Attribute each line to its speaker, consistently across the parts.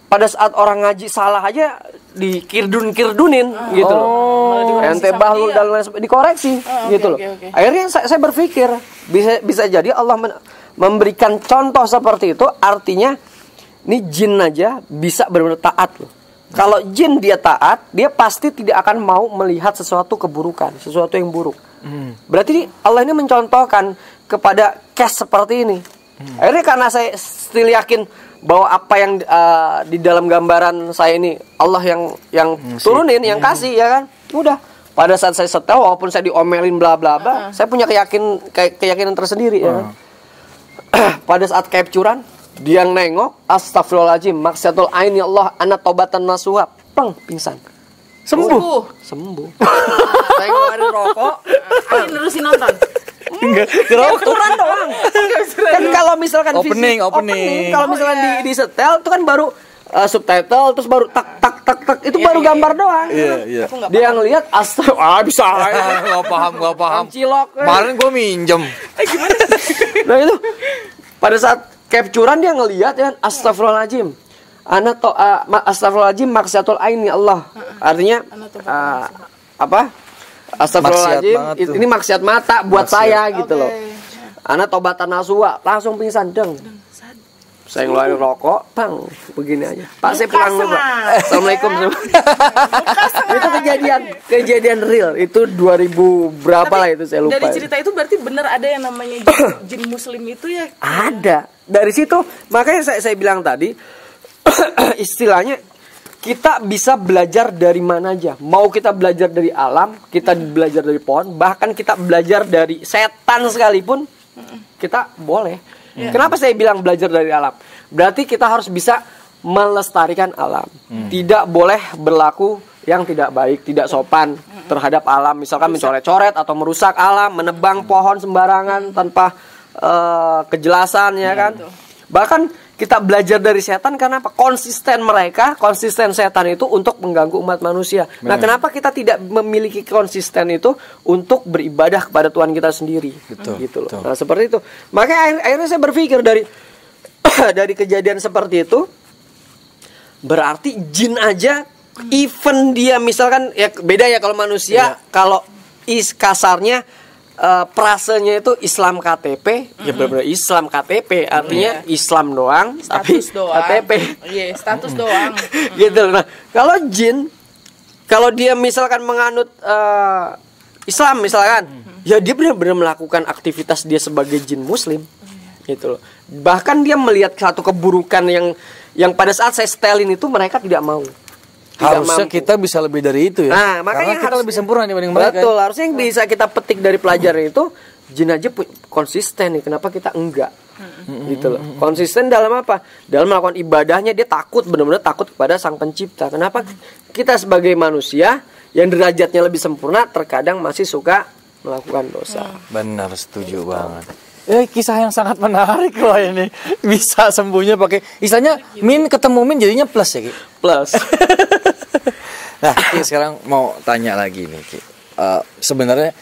Speaker 1: pada saat orang ngaji salah aja dikirdun-kirdunin gitu loh. Ente bahlul dan lain sebagainya dikoreksi gitu loh. Akhirnya saya berpikir bisa jadi Allah memberikan contoh seperti itu, artinya ini jin aja bisa benar-benar taat loh. Kalau jin dia taat, dia pasti tidak akan mau melihat sesuatu keburukan, sesuatu yang buruk. Berarti Allah ini mencontohkan kepada case seperti ini. Akhirnya karena saya still yakin bahwa apa yang di dalam gambaran saya ini Allah yang turunin, yang kasih, ya kan? Udah. Pada saat saya setel, walaupun saya diomelin bla bla bla, saya punya keyakinan tersendiri, ya kan? Pada saat capturean, dia yang nengok, astagfirullahaladzim, maksiatul aini Allah, anak tobatan nasuha, pleng, pingsan. Sembuh. Saya ngeluarin rokok,
Speaker 2: nerusin nonton.
Speaker 1: Enggak, capturean doang. Kan kalau misalkan
Speaker 3: opening.
Speaker 1: Kalau misalkan di setel itu kan baru subtitle, terus baru tak itu baru gambar doang.
Speaker 3: Iya.
Speaker 1: Dia yang lihat bisa.
Speaker 3: Gak paham.
Speaker 1: Cilok.
Speaker 3: Kemarin gue minjem.
Speaker 2: Gimana?
Speaker 1: Nah itu pada saat capturean dia ngelihat ya, astagfirullahaladzim. Astagfirullahaladzim maksiatul aini Allah. Artinya apa? Astagfirullahaladzim, ini maksiat mata buat saya gitu loh. Anak tobatan nasuha, langsung pingsan deng. Saya ngeluarin rokok, bang, begini aja. Pak, saya pulang dulu, Pak. Assalamualaikum. Itu kejadian real. Itu 2000 berapa lah itu, saya lupa.
Speaker 2: Dari cerita itu berarti benar ada yang namanya jin muslim itu ya?
Speaker 1: Ada. Dari situ, makanya saya bilang tadi, istilahnya kita bisa belajar dari mana aja. Mau kita belajar dari alam, kita belajar dari pohon, bahkan kita belajar dari setan sekalipun, kita boleh. Kenapa saya bilang belajar dari alam? Berarti kita harus bisa melestarikan alam. Tidak boleh berlaku yang tidak baik, tidak sopan terhadap alam. Misalkan mencoret-coret atau merusak alam, menebang pohon sembarangan tanpa kejelasan, ya kan? Bahkan kita belajar dari setan karena apa? Konsisten setan itu untuk mengganggu umat manusia. Nah, kenapa kita tidak memiliki konsisten itu untuk beribadah kepada Tuhan kita sendiri? Gitu loh. Nah, seperti itu. Makanya akhirnya saya berpikir dari kejadian seperti itu, berarti jin aja, even dia misalkan ya beda ya kalau manusia, kalau kasarnya prasenya itu Islam KTP, ya benar-benar Islam KTP, artinya Islam doang,
Speaker 2: status
Speaker 1: tapi
Speaker 2: doang.
Speaker 1: KTP.
Speaker 2: Iya, status doang.
Speaker 1: Gitu. Nah, kalau jin, kalau dia misalkan menganut Islam misalkan, ya dia benar-benar melakukan aktivitas dia sebagai jin muslim. Gitu loh. Bahkan dia melihat satu keburukan yang pada saat saya setelin itu mereka tidak mau.
Speaker 3: Harusnya kita bisa lebih dari itu ya.
Speaker 1: Nah, makanya
Speaker 3: kita lebih sempurna dibanding mereka.
Speaker 1: Betul, harusnya yang bisa kita petik dari pelajaran itu, jin aja konsisten nih. Kenapa kita enggak? Gitu loh. Konsisten dalam apa? Dalam melakukan ibadahnya dia takut, benar-benar takut kepada Sang Pencipta. Kenapa kita sebagai manusia yang derajatnya lebih sempurna terkadang masih suka melakukan dosa?
Speaker 3: Benar, setuju banget. Kisah yang sangat menarik loh ini. Bisa sembuhnya pakai istilahnya min ketemu min jadinya plus ya Ki?
Speaker 1: Plus.
Speaker 3: Nah, Ki, sekarang mau tanya lagi nih Ki. Sebenarnya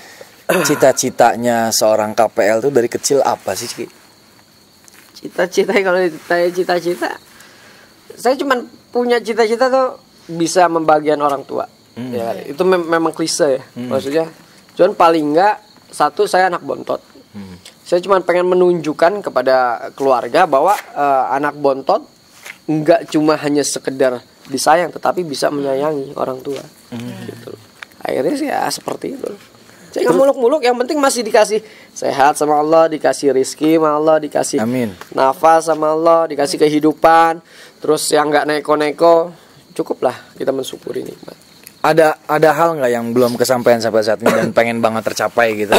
Speaker 3: cita-citanya seorang KPL tuh dari kecil apa sih Ki?
Speaker 1: Cita-cita, kalau ditanya cita-cita, saya cuma punya cita-cita tuh bisa membagian orang tua. Ya, itu memang klise ya. Maksudnya, cuman paling enggak satu, saya anak bontot. Saya cuma pengen menunjukkan kepada keluarga bahwa anak bontot enggak cuma hanya sekedar disayang, tetapi bisa menyayangi orang tua. Gitu. Akhirnya sih ya seperti itu. Saya nggak muluk-muluk, yang penting masih dikasih sehat sama Allah, dikasih rizki sama Allah, dikasih nafas sama Allah, dikasih kehidupan. Terus yang nggak neko-neko, cukuplah kita mensyukuri nikmat.
Speaker 3: Ada hal nggak yang belum kesampaian sampai saat ini dan pengen banget tercapai gitu?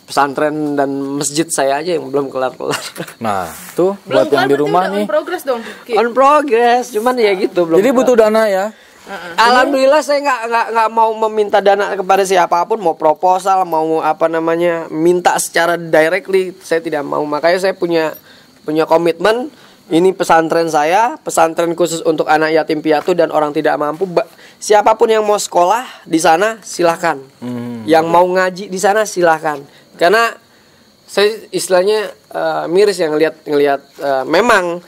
Speaker 1: Pesantren dan masjid saya aja yang belum kelar-kelar.
Speaker 3: Nah, tuh buat yang di rumah nih.
Speaker 2: On progress dong.
Speaker 1: On progress, cuman ya gitu belum.
Speaker 3: Jadi butuh dana ya.
Speaker 1: Alhamdulillah saya nggak mau meminta dana kepada siapapun, mau proposal, mau apa namanya, minta secara directly, saya tidak mau. Makanya saya punya komitmen, ini pesantren saya, pesantren khusus untuk anak yatim piatu dan orang tidak mampu. Siapapun yang mau sekolah di sana silahkan. Yang mau ngaji di sana silahkan. Karena saya istilahnya miris yang ngelihat memang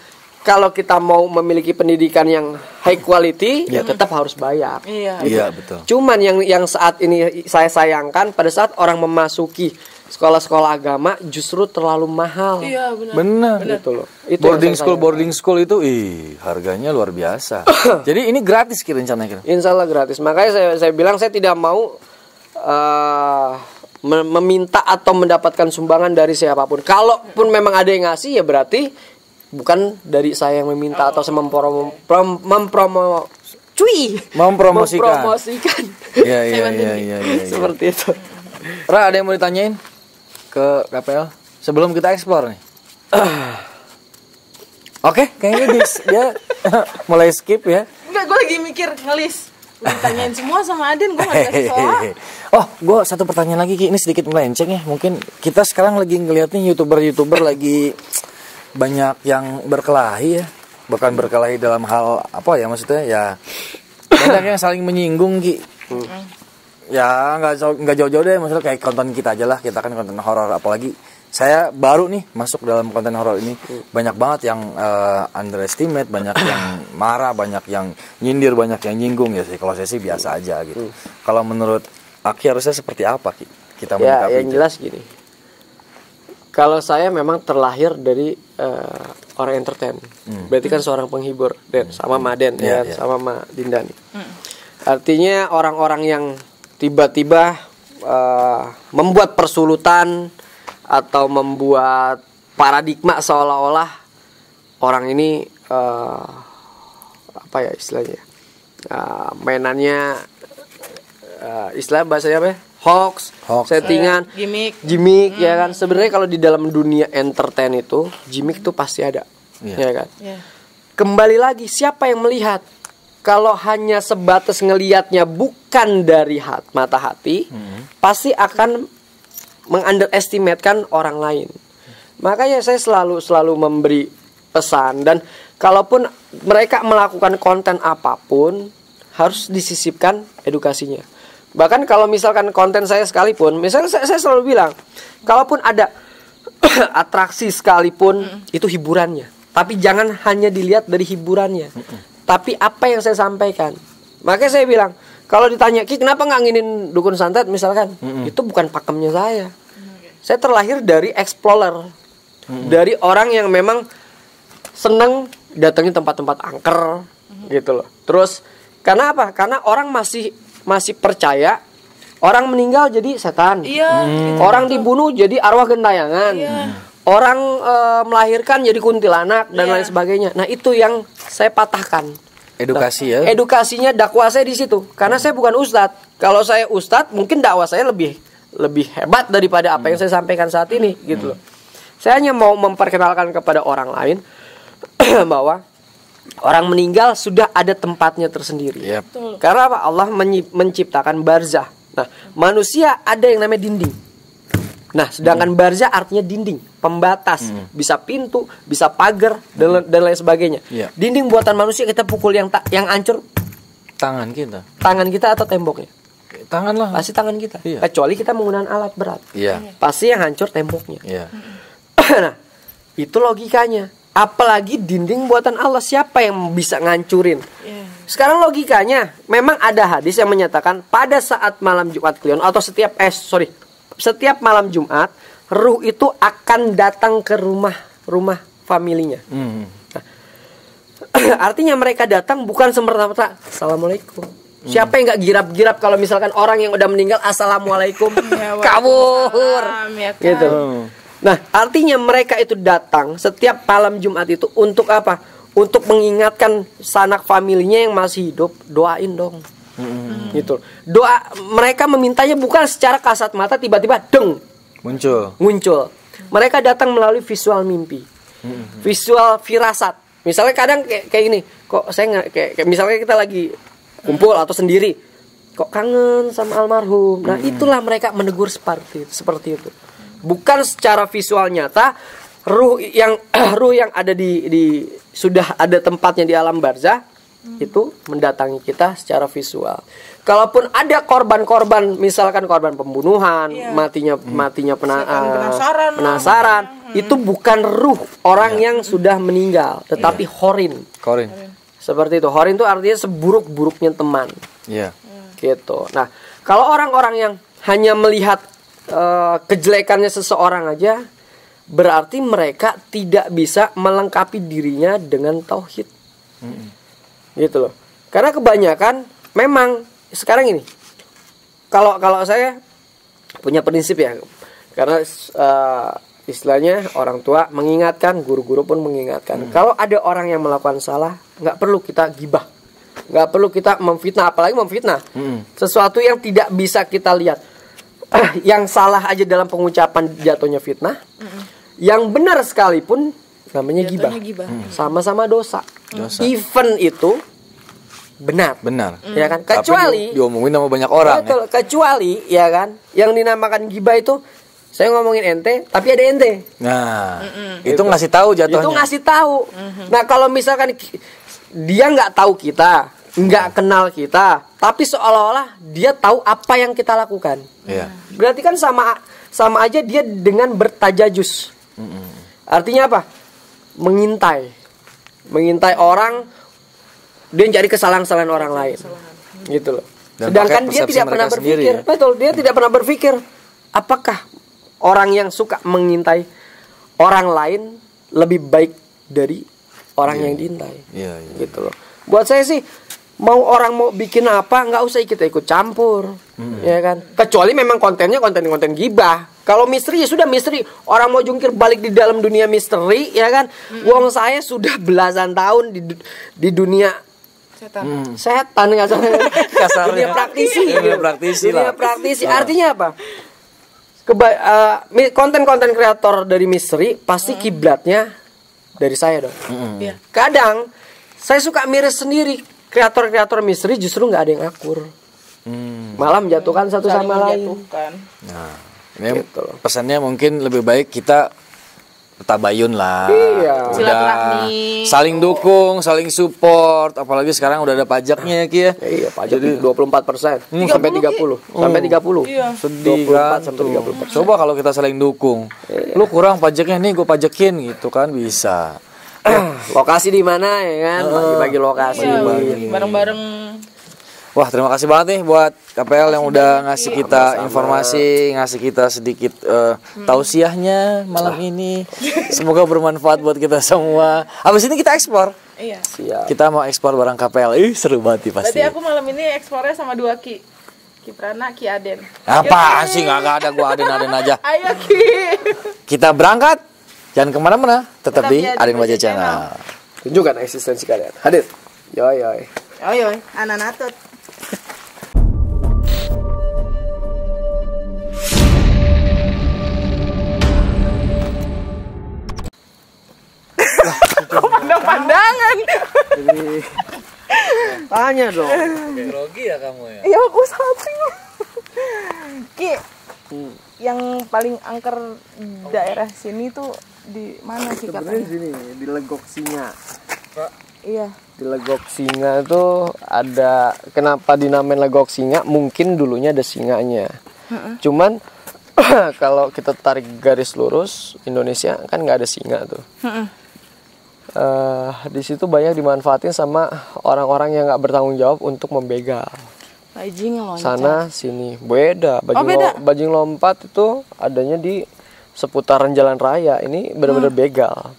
Speaker 1: kalau kita mau memiliki pendidikan yang high quality ya tetap harus bayar.
Speaker 2: Iya.
Speaker 3: Iya, betul.
Speaker 1: Cuman yang saat ini saya sayangkan pada saat orang memasuki sekolah-sekolah agama justru terlalu mahal.
Speaker 2: Iya, benar.
Speaker 3: Benar.
Speaker 1: Gitu loh. Itu yang saya sayangkan.
Speaker 3: Boarding school itu harganya luar biasa. Jadi ini gratis kira rencananya kira.
Speaker 1: Insya Allah gratis. Makanya saya bilang saya tidak mau meminta atau mendapatkan sumbangan dari siapapun. Kalaupun memang ada yang ngasih ya berarti bukan dari saya yang meminta atau saya mempromosikan.
Speaker 3: Iya.
Speaker 1: Seperti itu.
Speaker 3: Ra, ada yang mau ditanyain ke KPL sebelum kita explore nih? Oke, kayaknya dia mulai skip ya.
Speaker 2: Enggak, gue lagi mikir ngelis. Udah ditanyain semua sama Adin, gue gak dikasih soal.
Speaker 3: Oh, gue satu pertanyaan lagi Ki. Ini sedikit melenceng ya. Mungkin kita sekarang lagi ngeliatnya youtuber lagi banyak yang berkelahi ya. Bukan berkelahi dalam hal apa ya, maksudnya ya banyak yang saling menyinggung Ki. Ya nggak jauh-jauh deh, maksudnya kayak konten kita aja lah. Kita kan konten horor, apalagi saya baru nih masuk dalam konten horor ini. Banyak banget yang underestimate, banyak yang marah, banyak yang nyindir, banyak yang nyinggung ya sih. Kalau saya sih biasa aja gitu. Kalau menurut Aki harusnya seperti apa Ki? Kita
Speaker 1: Ya, yang jelas gini. Kalau saya memang terlahir dari orang entertain, berarti kan seorang penghibur, Den, sama Maden, sama Ma Dindani. Artinya orang-orang yang tiba-tiba membuat persulutan atau membuat paradigma seolah-olah orang ini apa ya istilahnya, mainannya istilah bahasanya apa ya? Hoax, settingan, gimmick ya kan. Sebenarnya kalau di dalam dunia entertain itu gimmick tuh pasti ada, ya kan. Kembali lagi siapa yang melihat? Kalau hanya sebatas ngelihatnya bukan dari mata hati, pasti akan mengunderestimatekan orang lain. Makanya saya selalu memberi pesan, dan kalaupun mereka melakukan konten apapun harus disisipkan edukasinya. Bahkan kalau misalkan konten saya sekalipun, misalnya saya selalu bilang, kalaupun ada atraksi sekalipun, itu hiburannya. Tapi jangan hanya dilihat dari hiburannya, tapi apa yang saya sampaikan. Makanya saya bilang, kalau ditanya, Ki kenapa nggak nginin dukun santet misalkan, itu bukan pakemnya saya. Saya terlahir dari explorer, dari orang yang memang seneng datangin tempat-tempat angker, gitu loh. Terus karena apa? Karena orang masih percaya orang meninggal jadi setan, orang dibunuh jadi arwah gentayangan, orang melahirkan jadi kuntilanak dan lain sebagainya. Nah itu yang saya patahkan.
Speaker 3: Edukasi ya.
Speaker 1: Edukasinya dakwah saya di situ. Karena saya bukan ustadz. Kalau saya ustadz mungkin dakwah saya lebih hebat daripada apa yang saya sampaikan saat ini, gitu loh. Saya hanya mau memperkenalkan kepada orang lain bahwa orang meninggal sudah ada tempatnya tersendiri. Karena apa? Allah menciptakan barzah. Nah, manusia ada yang namanya dinding. Nah, sedangkan barzah artinya dinding, pembatas, bisa pintu, bisa pagar dan lain sebagainya. Dinding buatan manusia kita pukul yang hancur
Speaker 3: tangan kita.
Speaker 1: Tangan kita atau temboknya?
Speaker 3: Tangan lah.
Speaker 1: Pasti tangan kita. Kecuali kita menggunakan alat berat. Pasti yang hancur temboknya. Nah, itu logikanya. Apalagi dinding buatan Allah, siapa yang bisa ngancurin? Sekarang logikanya, memang ada hadis yang menyatakan pada saat malam Jumat Kliwon atau setiap malam Jumat, ruh itu akan datang ke rumah familinya. Nah, artinya mereka datang bukan semerta-merta Assalamualaikum. Siapa yang nggak girap-girap kalau misalkan orang yang udah meninggal Assalamualaikum, kabur, gitu. Nah, artinya mereka itu datang setiap malam Jumat itu untuk apa? Untuk mengingatkan sanak familinya yang masih hidup, doain dong. Gitu. Doa mereka memintanya bukan secara kasat mata tiba-tiba muncul. Mereka datang melalui visual mimpi. Visual firasat. Misalnya kadang kayak gini, kok saya kayak misalnya kita lagi kumpul atau sendiri, kok kangen sama almarhum. Nah, itulah mereka menegur seperti itu. Bukan secara visual nyata, ruh yang ada di sudah ada tempatnya di alam barzah itu mendatangi kita secara visual. Kalaupun ada korban-korban, misalkan korban pembunuhan, matinya penasaran. itu bukan ruh orang yang sudah meninggal, tetapi horin.
Speaker 3: Korin.
Speaker 1: Seperti itu. Horin itu artinya seburuk-buruknya teman.
Speaker 3: Iya.
Speaker 1: Gitu. Nah, kalau orang-orang yang hanya melihat kejelekannya seseorang aja, berarti mereka tidak bisa melengkapi dirinya dengan tauhid. Gitu loh. Karena kebanyakan memang sekarang ini, kalau saya punya prinsip ya, karena istilahnya orang tua mengingatkan, guru-guru pun mengingatkan, kalau ada orang yang melakukan salah, nggak perlu kita gibah, nggak perlu kita memfitnah, apalagi memfitnah sesuatu yang tidak bisa kita lihat. Yang salah aja dalam pengucapan jatuhnya fitnah, yang benar sekalipun namanya gibah. Sama-sama dosa. Even itu benar, ya kan? Kecuali
Speaker 3: diomongin sama banyak orang.
Speaker 1: betul, kecuali ya kan, yang dinamakan gibah itu saya ngomongin ente, tapi ada ente.
Speaker 3: Nah, itu ngasih tahu jatuhnya.
Speaker 1: Itu ngasih tahu. Nah, kalau misalkan dia nggak tahu kita, nggak kenal kita, tapi seolah-olah dia tahu apa yang kita lakukan.
Speaker 3: Iya.
Speaker 1: Berarti kan sama aja dia dengan bertajajus. Artinya apa? Mengintai orang, dia cari kesalahan-kesalahan orang lain. Gitu loh.
Speaker 3: Dan
Speaker 1: Sedangkan
Speaker 3: pakai
Speaker 1: dia
Speaker 3: persepsi
Speaker 1: tidak pernah
Speaker 3: mereka sendiri,
Speaker 1: berpikir,
Speaker 3: ya?
Speaker 1: betul, dia tidak pernah berpikir apakah orang yang suka mengintai orang lain lebih baik dari orang yang diintai.
Speaker 3: Iya.
Speaker 1: Gitu loh. Buat saya sih, mau orang mau bikin apa, nggak usah kita ikut campur, ya kan? Kecuali memang kontennya konten gibah. Kalau misteri ya sudah misteri. Orang mau jungkir balik di dalam dunia misteri, ya kan? Wong saya sudah belasan tahun di dunia setan
Speaker 3: Kasarnya.
Speaker 1: dunia praktisi.
Speaker 3: Dunia praktisi lah.
Speaker 1: Dunia praktisi. Artinya apa? Konten-konten kreator dari misteri pasti kiblatnya dari saya dong.
Speaker 2: Iya.
Speaker 1: Kadang saya suka miris sendiri, kreator-kreator misteri justru nggak ada yang akur, malah menjatuhkan satu
Speaker 2: Saling
Speaker 1: sama lain.
Speaker 2: menjatuhkan.
Speaker 3: Nah, ini
Speaker 1: Gitu loh.
Speaker 3: pesannya mungkin lebih baik kita tabayun lah.
Speaker 1: Iya.
Speaker 3: Udah
Speaker 2: Silaturahmi.
Speaker 3: saling dukung, saling support. Apalagi sekarang udah ada pajaknya ya Ki ya.
Speaker 1: Iya, pajak 24% sampai 30, sampai 30.
Speaker 2: Iya.
Speaker 3: Sedih
Speaker 1: 24
Speaker 3: kan
Speaker 1: sampai
Speaker 3: tuh.
Speaker 1: 30%.
Speaker 3: Coba kalau kita saling dukung. Lu kurang pajaknya nih, gue pajakin gitu kan bisa.
Speaker 1: Lokasi di mana ya kan? Bagi-bagi lokasi.
Speaker 2: Iya, bareng-bareng.
Speaker 3: Wah, terima kasih banget nih buat KPL yang udah ngasih kita informasi, ngasih kita sedikit tausiahnya malam ini. Semoga bermanfaat buat kita semua. Habis ini kita ekspor.
Speaker 2: Iya.
Speaker 1: Siap.
Speaker 3: Kita mau ekspor barang KPL. Ih, seru banget nih pasti.
Speaker 2: Berarti aku malam ini ekspornya sama 2 Ki. Ki Prana, Ki Aden.
Speaker 3: Apaan sih, nggak ada, gua aden aja.
Speaker 2: Ayo Ki.
Speaker 3: Kita berangkat. Jangan kemana-mana, tetap di
Speaker 2: Tetap di
Speaker 3: Aden Baja
Speaker 2: Baja
Speaker 3: Channel.
Speaker 1: Tunjukkan eksistensi kalian. Hadir. Yoi.
Speaker 2: Ayo, anak natut. Kok pandang-pandangan?
Speaker 1: Tanya dong.
Speaker 3: Grogi ya kamu ya.
Speaker 2: Iya, aku salting. Ki, yang paling angker daerah sini tuh di mana sih
Speaker 1: Sebenarnya
Speaker 2: katanya?
Speaker 1: sini di Legok Singa.
Speaker 2: Iya.
Speaker 1: Di Legok Singa tuh ada, kenapa dinamain Legok Singa? Mungkin dulunya ada singanya. Cuman kalau kita tarik garis lurus, Indonesia kan nggak ada singa tuh. Di situ banyak dimanfaatin sama orang-orang yang nggak bertanggung jawab untuk membegal.
Speaker 2: Bajing loncat.
Speaker 1: Sana sini beda.
Speaker 2: beda.
Speaker 1: Bajing lompat itu adanya di seputaran jalan raya. Ini benar-benar begal,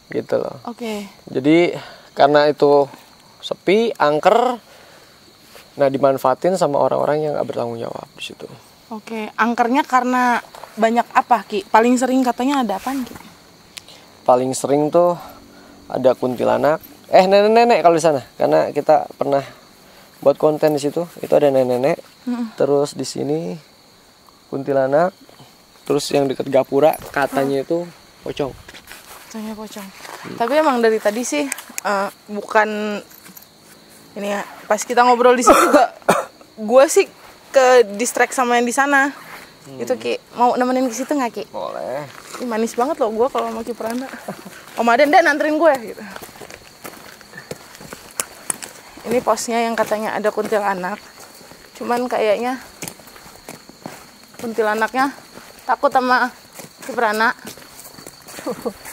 Speaker 1: gitu loh.
Speaker 2: Oke.
Speaker 1: Jadi karena itu sepi, angker, nah dimanfaatin sama orang-orang yang nggak bertanggung jawab di situ.
Speaker 2: Oke, angkernya karena banyak apa Ki? Paling sering katanya ada apaan Ki?
Speaker 1: Paling sering tuh ada kuntilanak, nenek-nenek kalau di sana, karena kita pernah buat konten di situ. Itu ada nenek-nenek, terus di sini kuntilanak, terus yang deket gapura katanya itu pocong.
Speaker 2: Katanya pocong. Tapi emang dari tadi sih bukan ini ya. Pas kita ngobrol di situ juga, gue sih ke distract sama yang di sana. Itu Ki, mau nemenin ke situ nggak Ki?
Speaker 1: Boleh.
Speaker 2: Ih, manis banget loh gue kalau sama Ki Prana. Om Aden deh nanterin gue gitu. Ini posnya yang katanya ada kuntilanak. Cuman kayaknya kuntilanaknya takut sama Ki Prana.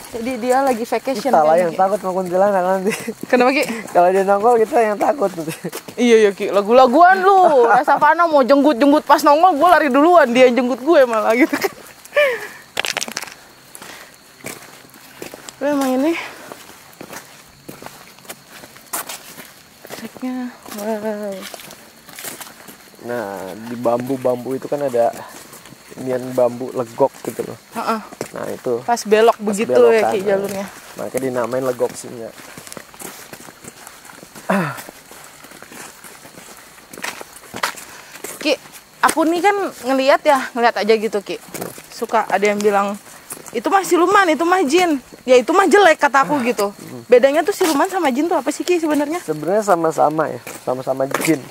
Speaker 2: Jadi dia lagi vacation
Speaker 1: Salah
Speaker 2: kan,
Speaker 1: yang
Speaker 2: Ki?
Speaker 1: takut sama kuntilanak nanti.
Speaker 2: Kenapa Ki?
Speaker 1: Kalau dia nongol kita yang takut nanti.
Speaker 2: Iya Ki, lagu-laguan lu. Savana mau jenggut-jenggut pas nongol, gue lari duluan, dia yang jenggut gue malah gitu kan. Lu emang ini treknya, wow.
Speaker 1: Nah, di bambu-bambu itu kan ada inian bambu legok gitu loh.
Speaker 2: Heeh.
Speaker 1: Nah, itu
Speaker 2: Pas belok begitu ya
Speaker 1: belokan,
Speaker 2: Ki jalurnya.
Speaker 1: makanya dinamain legok singa.
Speaker 2: Ki, aku nih kan ngelihat aja gitu Ki. Suka ada yang bilang itu mah siluman, itu mah jin. Ya itu mah jelek kata aku gitu. Bedanya tuh siluman sama jin tuh apa sih Ki sebenarnya?
Speaker 1: Sebenarnya sama-sama ya, sama-sama jin.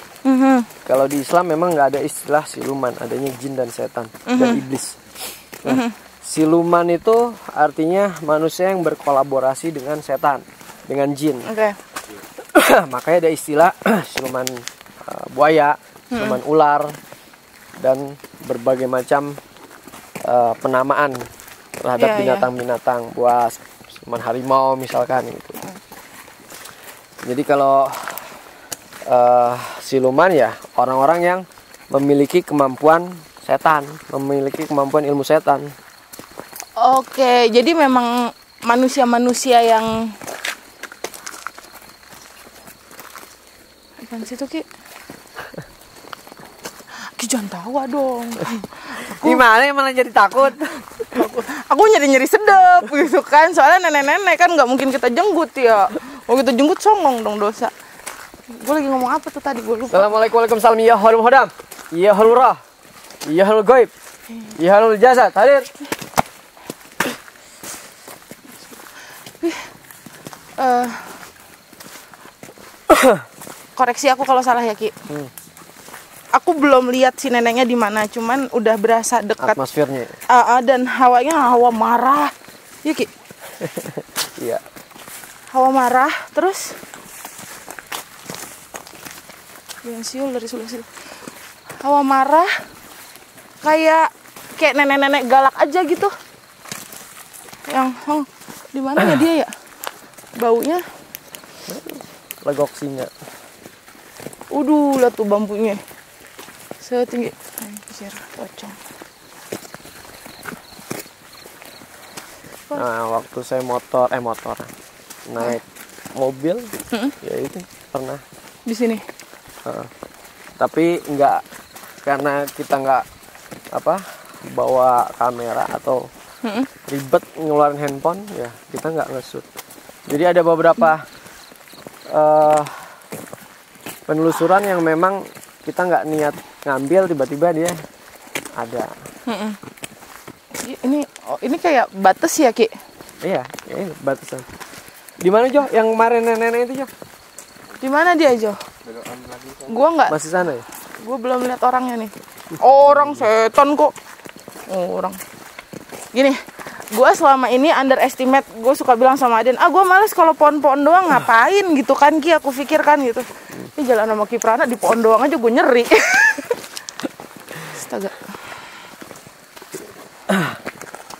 Speaker 1: Kalau di Islam memang nggak ada istilah siluman, adanya jin dan setan dan iblis. Nah, siluman itu artinya manusia yang berkolaborasi dengan setan, dengan jin.
Speaker 2: Oke.
Speaker 1: Makanya ada istilah siluman buaya, siluman ular, dan berbagai macam penamaan terhadap
Speaker 2: Iya,
Speaker 1: binatang-binatang, buas, siluman harimau misalkan gitu. Jadi kalau siluman ya orang-orang yang memiliki kemampuan setan, memiliki kemampuan ilmu setan.
Speaker 2: Oke, jadi memang manusia-manusia yang apaan sih tuh Ki? Ki jangan tawa dong.
Speaker 1: Gimana ya malah jadi takut?
Speaker 2: Aku nyeri-nyeri sedep gitu kan. Soalnya nenek-nenek kan nggak mungkin kita jenggut ya. Kalau kita jenggut songong dong dosa. Gue lagi ngomong apa tuh tadi, gue lupa.
Speaker 1: Assalamualaikum, waalaikumsalam. Ya halul hodam, ya halul rah, ya halul goib, ya halul jasad. Hadir.
Speaker 2: Koreksi aku kalau salah ya Ki. Aku belum lihat si neneknya di mana, cuman udah berasa dekat.
Speaker 1: Atmosfernya.
Speaker 2: Dan hawanya hawa marah. Iya Ki.
Speaker 1: Iya.
Speaker 2: Hawa marah, terus yang siul dari Sulawesi. Hawa marah kayak nenek-nenek galak aja gitu. Yang di mana ya dia ya? Baunya.
Speaker 1: Legok singa.
Speaker 2: Lihat tuh bambunya. Setinggi kisir pocong.
Speaker 1: Nah, waktu saya naik mobil, ya itu pernah.
Speaker 2: Di sini.
Speaker 1: Tapi nggak, karena kita nggak bawa kamera atau ribet ngeluarin handphone, ya kita nggak nge-shoot. Jadi ada beberapa penelusuran yang memang kita nggak niat ngambil, tiba-tiba dia ada.
Speaker 2: Ini kayak batas ya Ki?
Speaker 1: Iya, ini batasan. Di mana Jo? Yang kemarin nenek-nenek itu Jo?
Speaker 2: Di mana dia Jo? Gua nggak.
Speaker 1: Masih sana ya?
Speaker 2: Gue belum lihat orangnya nih. Orang setan kok. Orang. Gini, gue selama ini underestimate. Gue suka bilang sama Aden, gue males kalau pohon-pohon doang ngapain gitu kan Ki, aku pikirkan gitu. Ini jalan sama Ki Prana di pohon doang aja gue nyeri. Astaga.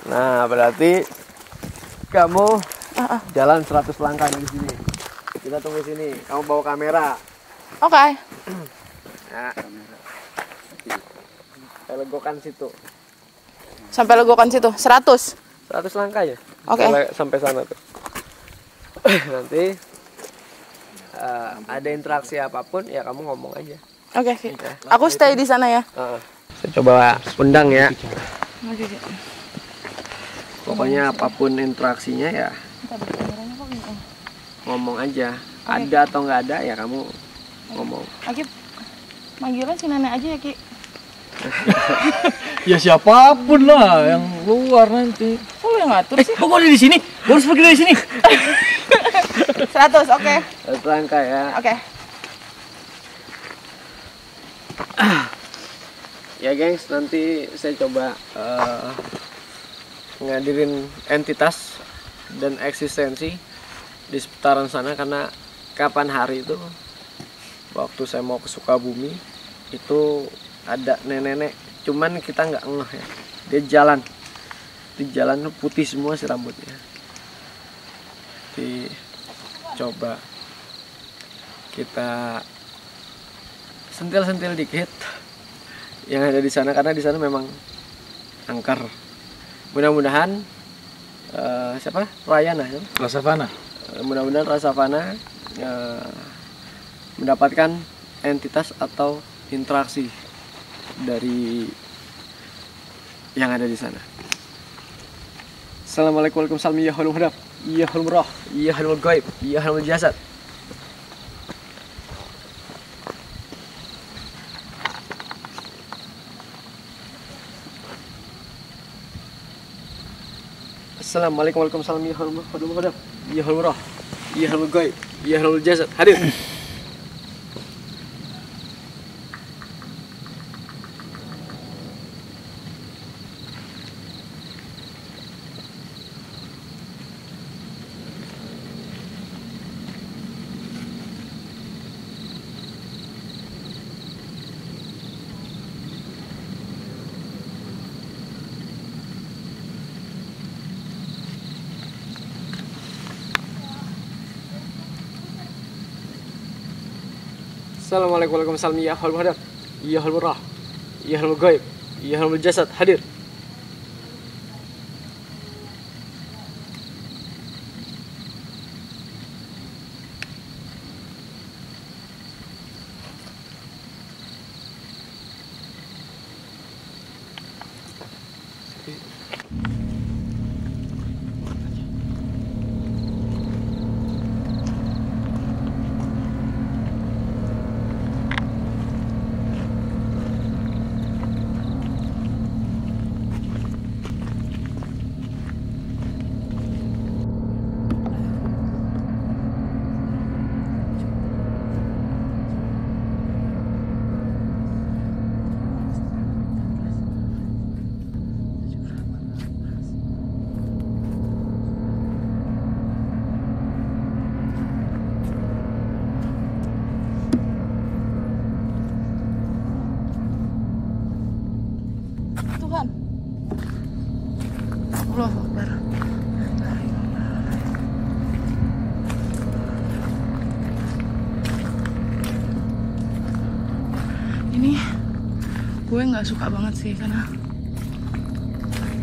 Speaker 1: Nah, berarti kamu jalan 100 langkah di sini. Kita tunggu sini. Kamu bawa kamera.
Speaker 2: Oke.
Speaker 1: Nah, saya legokan situ.
Speaker 2: Sampai legokan situ 100.
Speaker 1: 100 langkah ya.
Speaker 2: Oke.
Speaker 1: Sampai sana tuh. Nanti ada interaksi apapun ya kamu ngomong aja.
Speaker 2: Oke, Ki. Aku stay di sana ya.
Speaker 1: Saya coba undang ya. Pokoknya apapun interaksinya ya ngomong aja. Ada atau nggak ada ya kamu ngomong.
Speaker 2: Aki, manggilnya si nenek aja ya Ki.
Speaker 3: Ya siapapun lah yang luar nanti.
Speaker 2: Kok lu yang ngatur sih?
Speaker 3: Kok gue ada di sini? Gue harus pergi dari sini.
Speaker 2: 100, oke.
Speaker 1: 100 langkah ya.
Speaker 2: Oke.
Speaker 1: Ya gengs, nanti saya coba ngadirin entitas dan eksistensi di seputaran sana, karena kapan hari itu waktu saya mau ke Sukabumi itu ada nenek-nenek, cuman kita nggak ngeh ya, dia jalan di jalan putih semua si rambutnya. Jadi coba kita sentil-sentil dikit yang ada di sana, karena di sana memang angker. Mudah-mudahan siapa? Rayana ya?
Speaker 3: Rasavana.
Speaker 1: Mudah-mudahan Rasavana mendapatkan entitas atau interaksi dari yang ada di sana. Assalamualaikum warahmatullahi wabarakatuh. Ya halul hadap, ya halul roh, ya halul gaib, ya halul jasad. Assalamualaikum warahmatullahi wabarakatuh. Ya halul roh, ya halul gaib, ya halul jasad. Hadir. Assalamualaikum warahmatullahi wabarakatuh. Ya halul hadap, ya halul roh, ya halul gaib, ya halul jasad. Hadir.
Speaker 2: Tuhan. Allahu Akbar. Ini gue nggak suka banget sih, karena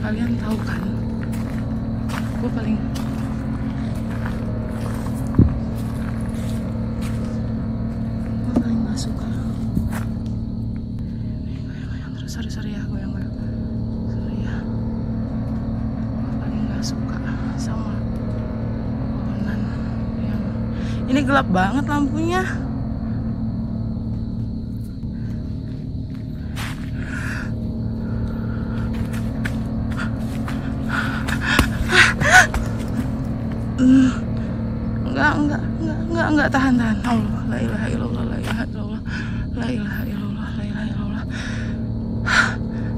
Speaker 2: kalian tahu kan, gue paling nggak suka. Sorry ya, goyang. Sorry ya. Gue paling nggak suka sama pohonan yang ini gelap banget lampunya. Enggak, tahan. Allah, la ilaha illallah, la ilaha illallah, la ilaha illallah, la ilaha illallah.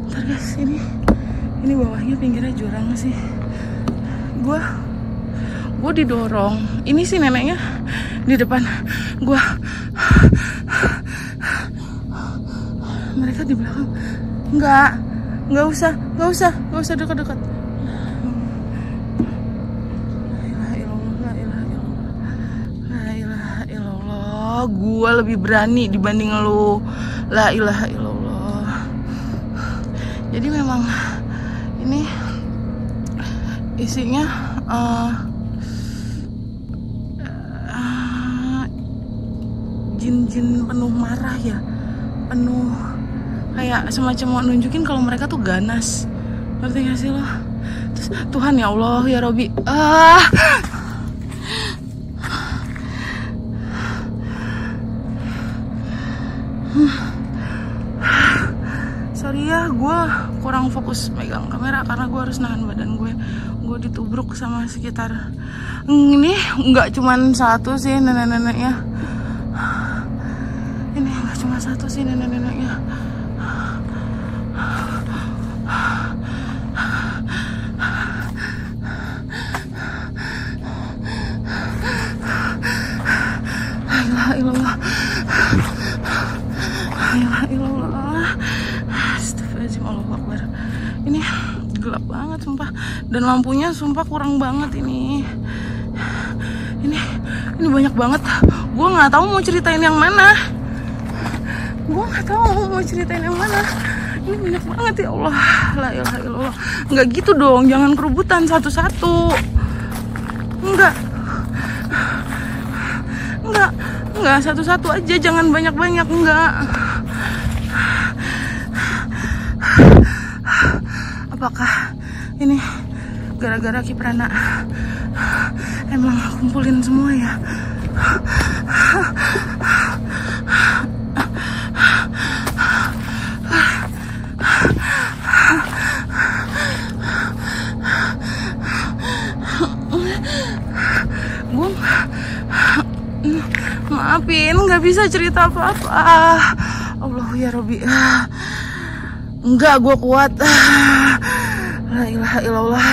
Speaker 2: Ntar guys, ini bawahnya pinggirnya jurang sih. Gue didorong. Ini sih neneknya di depan gue. Mereka di belakang. Nggak usah dekat-dekat. Gue lebih berani dibanding lu. La ilaha illallah. Jadi memang ini isinya jin-jin penuh marah ya, penuh kayak semacam mau nunjukin kalau mereka tuh ganas. Ngerti gak sih lo? Terus Tuhan ya Allah ya Robi, sorry ya, gue kurang fokus megang kamera karena gue harus nahan badan gue. Gue ditubruk sama sekitar. Ini nggak cuman satu sih nenek-neneknya. Ini nggak cuma satu sih nenek-neneknya. La ilaha illallah. Astagfirullahaladzim, Allahu Akbar. Ini gelap banget sumpah. Dan lampunya sumpah kurang banget ini. Ini banyak banget. Gue nggak tahu mau ceritain yang mana. Ini banyak banget ya Allah. La ilaha illallah. Nggak gitu dong, jangan kerubutan satu-satu. Enggak, satu-satu aja, jangan banyak-banyak, enggak. Apakah ini gara-gara Kiprana emang kumpulin semua ya? Gue maafin, nggak bisa cerita apa-apa. Allah ya Robi. Enggak, gue kuat. La ilaha illallah.